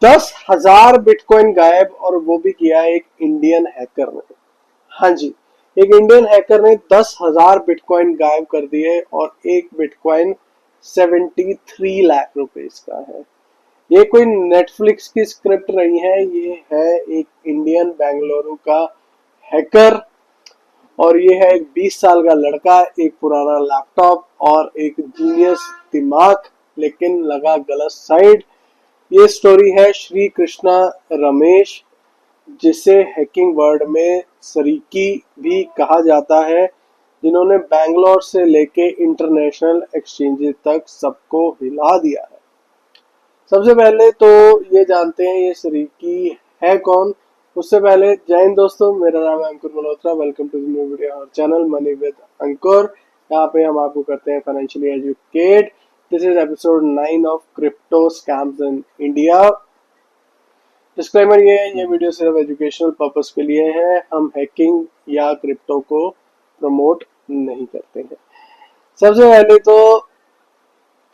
10,000 bitcoin गायब, और वो भी किया एक इंडियन हैकर ने। हाँ जी, एक इंडियन हैकर ने 10,000 बिटकॉइन गायब कर दिए, और एक बिटकॉइन 73 लाख रुपए का है। ये कोई नेटफ्लिक्स की स्क्रिप्ट नहीं है, ये है एक इंडियन बेंगलुरु का हैकर। और ये है एक 20 साल का लड़का, एक पुराना लैपटॉप और एक जीनियस दिमाग, लेकिन लगा गलत साइड। ये स्टोरी है श्री कृष्णा रमेश, जिसे हैकिंग वर्ल्ड में सरीकी भी कहा जाता है, जिन्होंने बैंगलोर से लेके इंटरनेशनल एक्सचेंजेस तक सबको हिला दिया है। सबसे पहले तो ये जानते हैं ये सरीकी है कौन। उससे पहले जय हिंद दोस्तों, मेरा नाम है Ankur Malhotra. Welcome to the new video और चैनल मनी विद अंकुर। यहाँ पे हम आपको करते हैं financially educate. This is episode 9 of crypto scams in India. Disclaimer ये वीडियो सिर्फ एजुकेशनल पर्पस के लिए है, हम हैकिंग या क्रिप्टो को प्रमोट नहीं करते हैं। सबसे पहले तो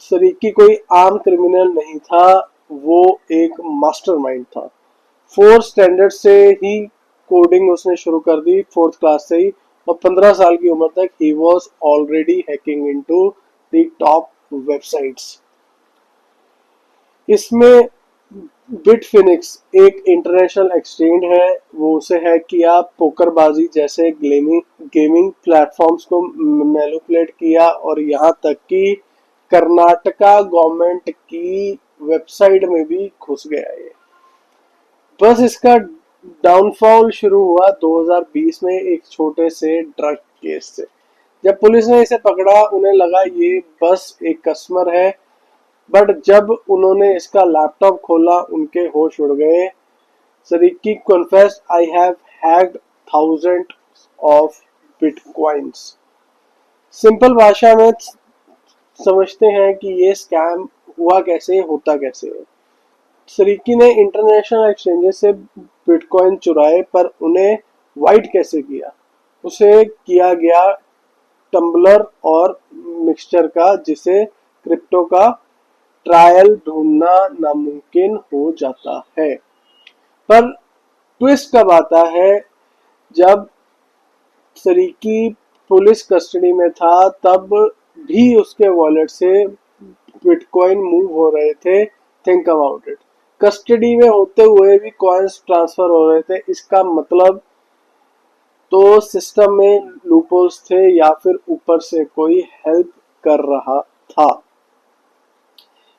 सरीकी कोई आम क्रिमिनल नहीं था, वो एक मास्टरमाइंड था। 4th स्टैंडर्ड से ही कोडिंग उसने शुरू कर दी, 4th क्लास से ही, और 15 साल की उम्र तक he was already hacking into the top websites. इसमें बिटफिनिक्स एक इंटरनेशनल एक्सचेंज है, वो उसे हैक किया, पोकरबाजी जैसे गेमिंग प्लेटफॉर्म्स को मैनिपुलेट किया, और यहाँ तक कि कर्नाटका गवर्नमेंट की वेबसाइट में भी घुस गया ये। बस इसका डाउनफॉल शुरू हुआ 2020 में एक छोटे से ड्रग केस से। जब पुलिस ने इसे पकड़ा, उन्हें लगा ये बस एक कस्टमर है, बट जब उन्होंने इसका लैपटॉप खोला, उनके होश उड़ गए। Sriki confessed, I have hacked thousand of bitcoins. Simple भाषा में समझते हैं कि ये स्कैम हुआ कैसे, होता कैसे है। सरीकी ने इंटरनेशनल एक्सचेंजेस से बिटकॉइन चुराए, पर उन्हें वाइट कैसे किया? उसे किया गया टम्बलर और मिक्सचर का, जिसे क्रिप्टो का ट्रायल ढूंढना नामुमकिन हो जाता है। पर ट्विस्ट कब आता है? जब सरीकी पुलिस कस्टडी में था, तब भी उसके वॉलेट से बिटकॉइन मूव हो रहे थे। थिंक अबाउट इट, कस्टडी में होते हुए भी कॉइन्स ट्रांसफर हो रहे थे। इसका मतलब तो सिस्टम में लूपहोल्स थे, या फिर ऊपर से कोई हेल्प कर रहा था।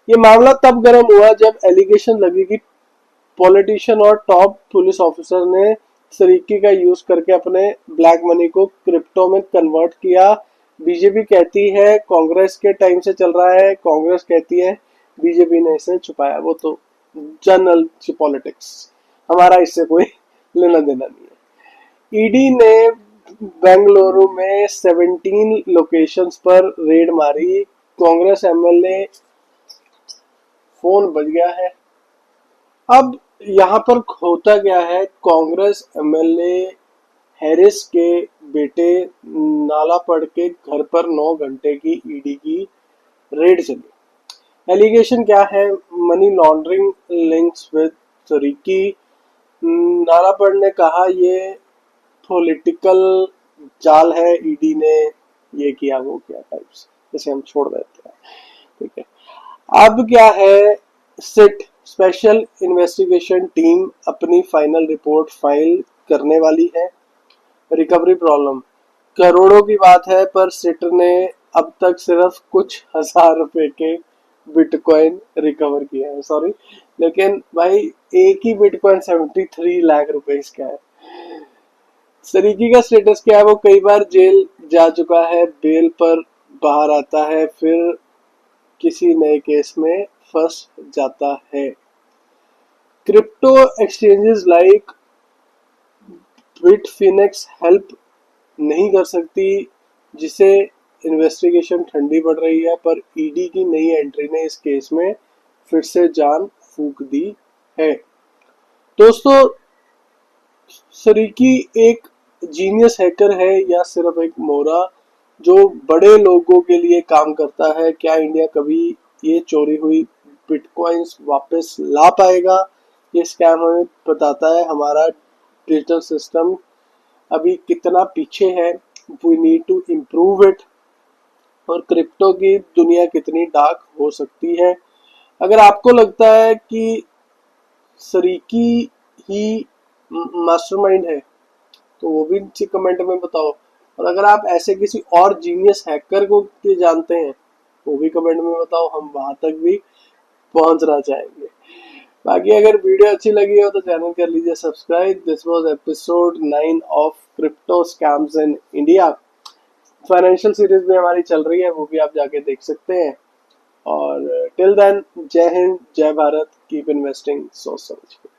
ये मामला तब गर्म हुआ जब एलिगेशन लगी कि पॉलिटिशियन और टॉप पुलिस ऑफिसर ने सरीकी का यूज करके अपने ब्लैक मनी को क्रिप्टो में कन्वर्ट किया। बीजेपी कहती है कांग्रेस के टाइम से चल रहा है, कांग्रेस कहती है बीजेपी ने इसे छुपाया। वो तो जनरल पॉलिटिक्स, हमारा इससे कोई लेना देना नहीं है। ईडी ने बेंगलुरु में 17 लोकेशंस पर रेड मारी। कांग्रेस एमएलए फोन बज गया है। अब यहाँ पर होता क्या है, कांग्रेस एमएलए हैरिस के बेटे नालापड़ के घर पर 9 घंटे की ईडी की रेड चली। एलिगेशन क्या है? Money laundering links with Sriki. Nalapad ने कहा ये पॉलिटिकल जाल है, ईडी ने ये किया वो किया टाइप्स, जैसे हम छोड़ देते हैं। ठीक है, अब क्या है? सिट स्पेशल इन्वेस्टिगेशन टीम अपनी फाइनल रिपोर्ट फाइल करने वाली है। रिकवरी प्रॉब्लम करोड़ों की बात है, पर सिट ने अब तक सिर्फ कुछ हजार रुपए के बिटकॉइन रिकवर किया है। सॉरी, लेकिन भाई एक ही बिटकॉइन 73 लाख रुपए इसका है। सरीकी का स्टेटस क्या है? वो कई बार जेल जा चुका है, बेल पर बाहर आता है, फिर किसी नए केस में फंस जाता है। Crypto exchanges like Bitfinex help नहीं कर सकती, जिसे इन्वेस्टिगेशन ठंडी पड़ रही है, पर ईडी की नई एंट्री ने इस केस में फिर से जान फूंक दी है। दोस्तों, सरीकी एक जीनियस हैकर है या सिर्फ एक मोरा जो बड़े लोगों के लिए काम करता है? क्या इंडिया कभी ये चोरी हुई बिटकॉइंस वापस ला पाएगा। ये स्कैम हमें बताता है हमारा डिजिटल सिस्टम अभी कितना पीछे है, we need to improve it, और क्रिप्टो की दुनिया कितनी डार्क हो सकती है। अगर आपको लगता है कि सरीकी ही मास्टरमाइंड है तो वो भी नीचे कमेंट में बताओ, और अगर आप ऐसे किसी और जीनियस हैकर को जानते हैं वो भी कमेंट में बताओ, हम वहां तक भी पहुंचना चाहेंगे। बाकी अगर वीडियो अच्छी लगी हो तो चैनल कर लीजिए subscribe. This was episode 9 of crypto scams in India. Financial series भी हमारी चल रही है, वो भी आप जाके देख सकते हैं। और टिल देन, जय हिंद, जय भारत, कीप इन्वेस्टिंग सोच समझ के।